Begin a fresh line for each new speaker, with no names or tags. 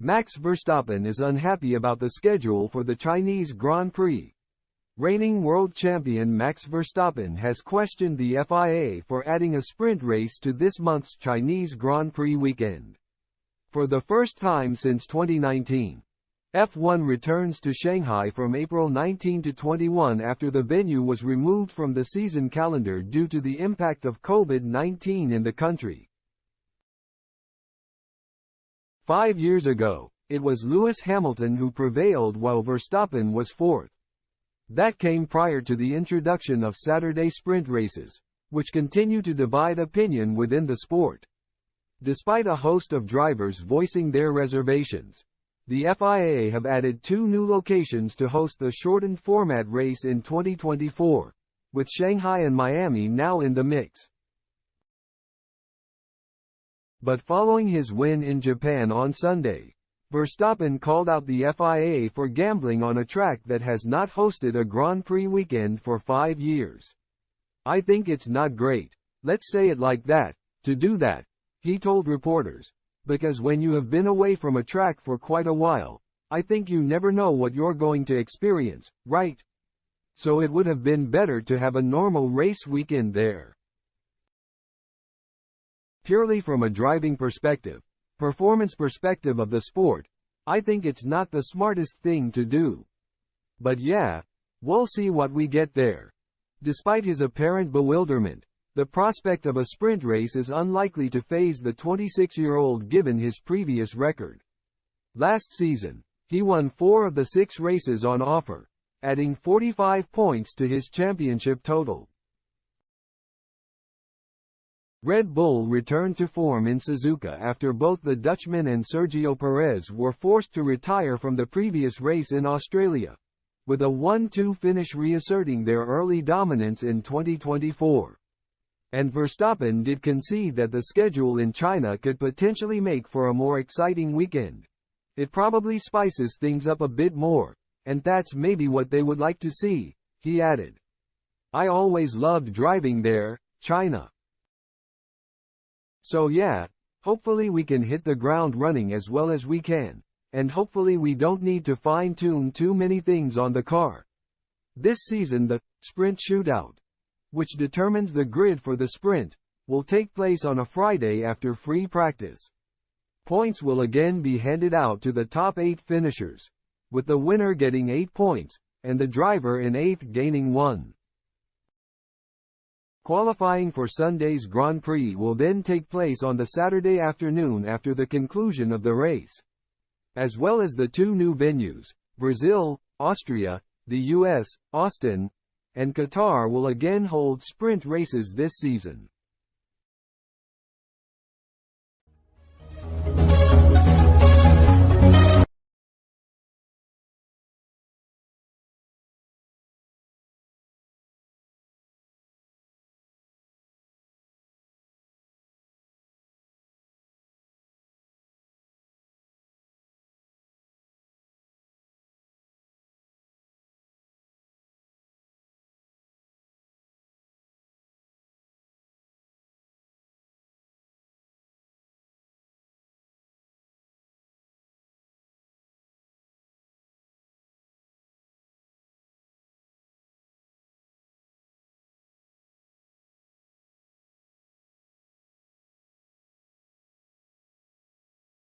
Max Verstappen is unhappy about the schedule for the Chinese Grand Prix. Reigning world champion Max Verstappen has questioned the FIA for adding a sprint race to this month's Chinese Grand Prix weekend. For the first time since 2019, F1 returns to Shanghai from April 19 to 21 after the venue was removed from the season calendar due to the impact of COVID-19 in the country. 5 years ago, it was Lewis Hamilton who prevailed while Verstappen was fourth. That came prior to the introduction of Saturday sprint races, which continue to divide opinion within the sport. Despite a host of drivers voicing their reservations, the FIA have added 2 new locations to host the shortened format race in 2024, with Shanghai and Miami now in the mix. But following his win in Japan on Sunday, Verstappen called out the FIA for gambling on a track that has not hosted a Grand Prix weekend for 5 years. "I think it's not great, let's say it like that, to do that," he told reporters, "because when you have been away from a track for quite a while, I think you never know what you're going to experience, right? So it would have been better to have a normal race weekend there." Purely from a driving perspective, performance perspective of the sport, I think it's not the smartest thing to do. But yeah, we'll see what we get there. Despite his apparent bewilderment, the prospect of a sprint race is unlikely to faze the 26-year-old given his previous record. Last season, he won 4 of the 6 races on offer, adding 45 points to his championship total. Red Bull returned to form in Suzuka after both the Dutchman and Sergio Perez were forced to retire from the previous race in Australia, with a 1-2 finish reasserting their early dominance in 2024. And Verstappen did concede that the schedule in China could potentially make for a more exciting weekend. "It probably spices things up a bit more, and that's maybe what they would like to see," he added. "I always loved driving there, China. So yeah, hopefully we can hit the ground running as well as we can, and hopefully we don't need to fine-tune too many things on the car." This season the sprint shootout, which determines the grid for the sprint, will take place on a Friday after free practice. Points will again be handed out to the top 8 finishers, with the winner getting 8 points, and the driver in 8th gaining 1. Qualifying for Sunday's Grand Prix will then take place on the Saturday afternoon after the conclusion of the race. As well as the 2 new venues, Brazil, Austria, the US, Austin, and Qatar will again hold sprint races this season.